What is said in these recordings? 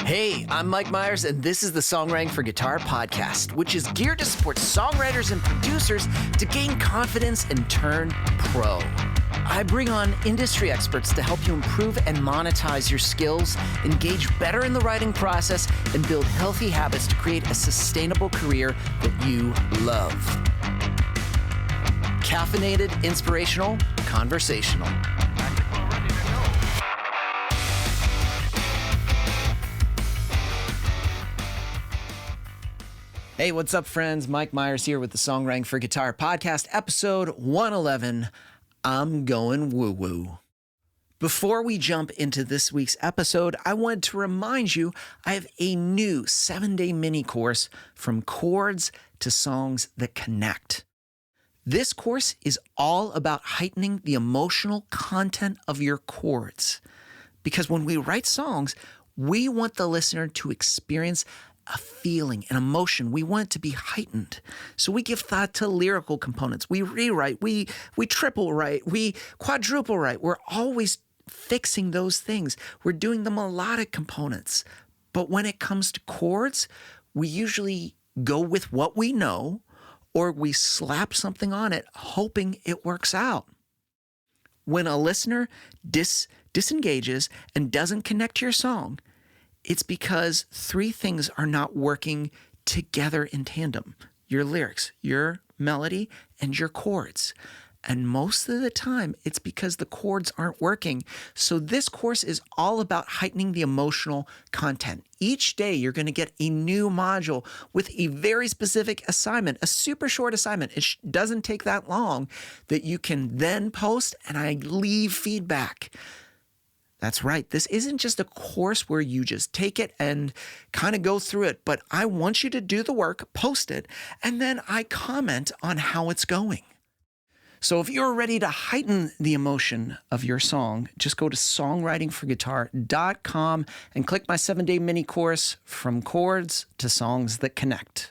Hey, I'm Mike Myers, and this is the Songwriting for Guitar podcast, which is geared to support songwriters and producers to gain confidence and turn pro. I bring on industry experts to help you improve and monetize your skills, engage better in the writing process, and build healthy habits to create a sustainable career that you love. Caffeinated, inspirational, conversational. Hey, what's up, friends? Mike Myers here with the Songwriting for Guitar podcast, episode 111. I'm going woo-woo. Before we jump into this week's episode, I wanted to remind you I have a new 7-day mini course from chords to songs that connect. This course is all about heightening the emotional content of your chords. Because when we write songs, we want the listener to experience a feeling, an emotion. We want it to be heightened. So we give thought to lyrical components. We rewrite, we triple write, we quadruple write. We're always fixing those things. We're doing the melodic components. But when it comes to chords, we usually go with what we know, or we slap something on it, hoping it works out. When a listener disengages and doesn't connect to your song, it's because three things are not working together in tandem: your lyrics, your melody, and your chords. And most of the time, it's because the chords aren't working. So this course is all about heightening the emotional content. Each day, you're going to get a new module with a very specific assignment, a super short assignment. It doesn't take that long, that you can then post, and I leave feedback. That's right. This isn't just a course where you just take it and kind of go through it, but I want you to do the work, post it, and then I comment on how it's going. So if you're ready to heighten the emotion of your song, just go to songwritingforguitar.com and click my 7-day mini course, From Chords to Songs That Connect.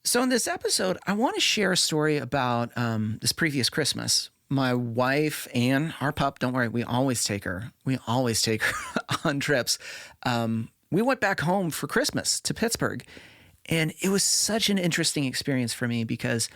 So in this episode, I want to share a story about this previous Christmas. My wife, Anne, our pup, don't worry, we always take her on trips. We went back home for Christmas to Pittsburgh, and it was such an interesting experience for me because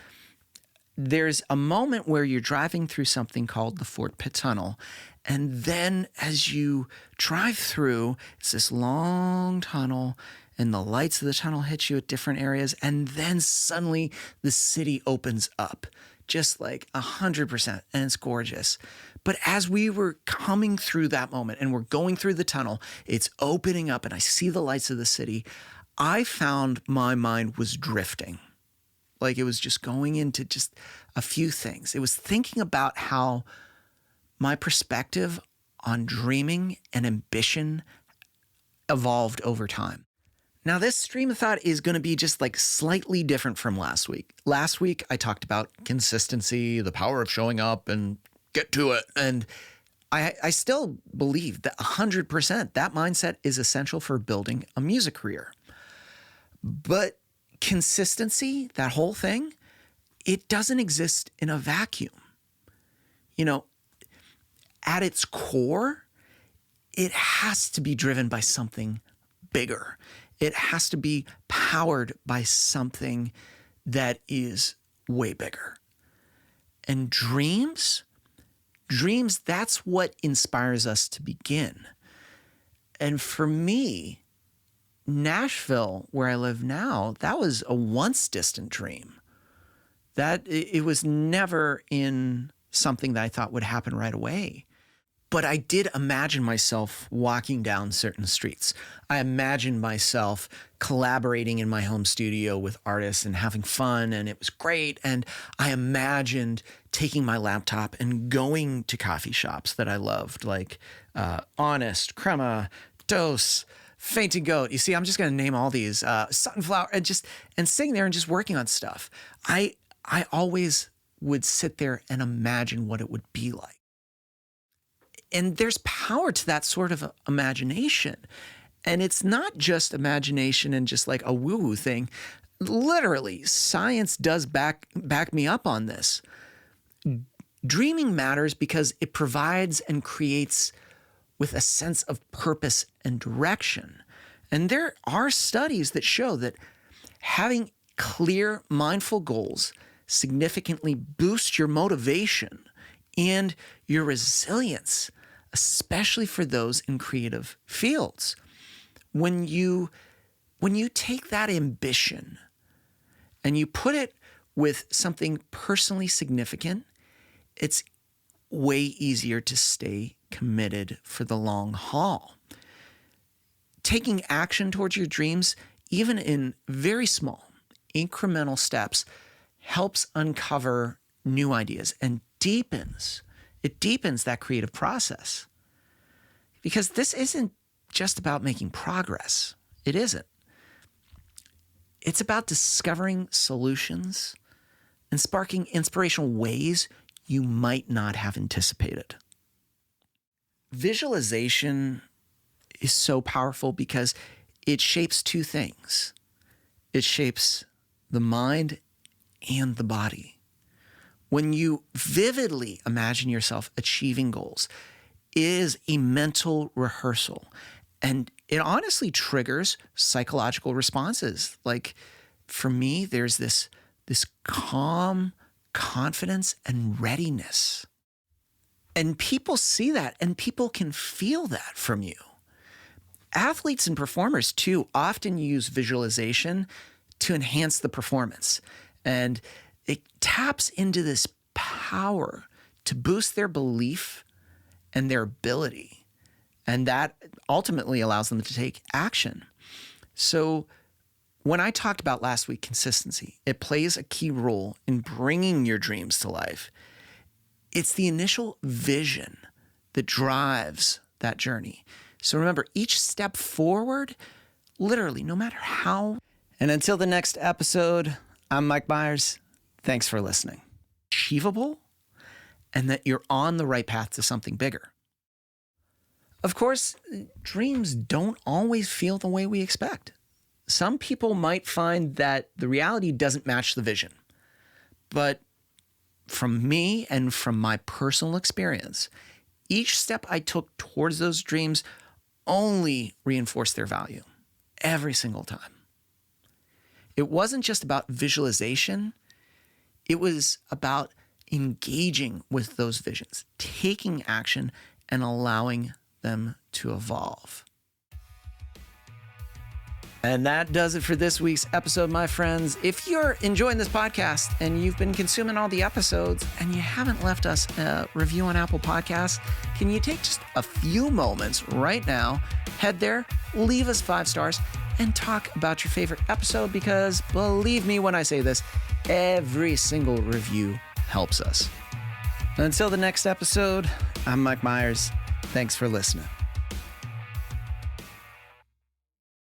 there's a moment where you're driving through something called the Fort Pitt Tunnel, and then as you drive through, it's this long tunnel, and the lights of the tunnel hit you at different areas, and then suddenly the city opens up. Just like 100%, and it's gorgeous. But as we were coming through that moment and we're going through the tunnel, it's opening up and I see the lights of the city, I found my mind was drifting. Like it was just going into just a few things. It was thinking about how my perspective on dreaming and ambition evolved over time. Now, this stream of thought is going to be just like slightly different from last week. Last week, I talked about consistency, the power of showing up and get to it. And I still believe that 100% that mindset is essential for building a music career. But consistency, that whole thing, it doesn't exist in a vacuum. You know, at its core, it has to be driven by something bigger. It has to be powered by something that is way bigger. And dreams, that's what inspires us to begin. And for me, Nashville, where I live now, that was a once distant dream. That it was never in something that I thought would happen right away. But I did imagine myself walking down certain streets. I imagined myself collaborating in my home studio with artists and having fun, and it was great. And I imagined taking my laptop and going to coffee shops that I loved, like Honest, Crema, Dose, Fainting Goat. You see, I'm just going to name all these, Sunflower, and sitting there and just working on stuff. I always would sit there and imagine what it would be like. And there's power to that sort of imagination. And it's not just imagination and just like a woo-woo thing. Literally, science does back me up on this. Dreaming matters because it provides and creates with a sense of purpose and direction. And there are studies that show that having clear, mindful goals significantly boosts your motivation and your resilience, especially for those in creative fields. When you take that ambition and you put it with something personally significant, it's way easier to stay committed for the long haul. Taking action towards your dreams, even in very small, incremental steps, helps uncover new ideas and deepens that creative process. Because this isn't just about making progress. It isn't. It's about discovering solutions and sparking inspirational ways you might not have anticipated. Visualization is so powerful because it shapes two things. It shapes the mind and the body. When you vividly imagine yourself achieving goals, it is a mental rehearsal. And it honestly triggers psychological responses. Like for me, there's this calm confidence and readiness. And people see that and people can feel that from you. Athletes and performers too often use visualization to enhance the performance. And it taps into this power to boost their belief and their ability. And that ultimately allows them to take action. So when I talked about last week, consistency, it plays a key role in bringing your dreams to life. It's the initial vision that drives that journey. So remember, each step forward, literally, no matter how. And until the next episode, I'm Mike Myers. Thanks for listening. Achievable, and that you're on the right path to something bigger. Of course, dreams don't always feel the way we expect. Some people might find that the reality doesn't match the vision. But from me and from my personal experience, each step I took towards those dreams only reinforced their value every single time. It wasn't just about visualization. It was about engaging with those visions, taking action, and allowing them to evolve. And that does it for this week's episode, my friends. If you're enjoying this podcast and you've been consuming all the episodes and you haven't left us a review on Apple Podcasts, can you take just a few moments right now, head there, leave us 5 stars, and talk about your favorite episode? Because believe me when I say this, every single review helps us. Until the next episode, I'm Mike Myers. Thanks for listening.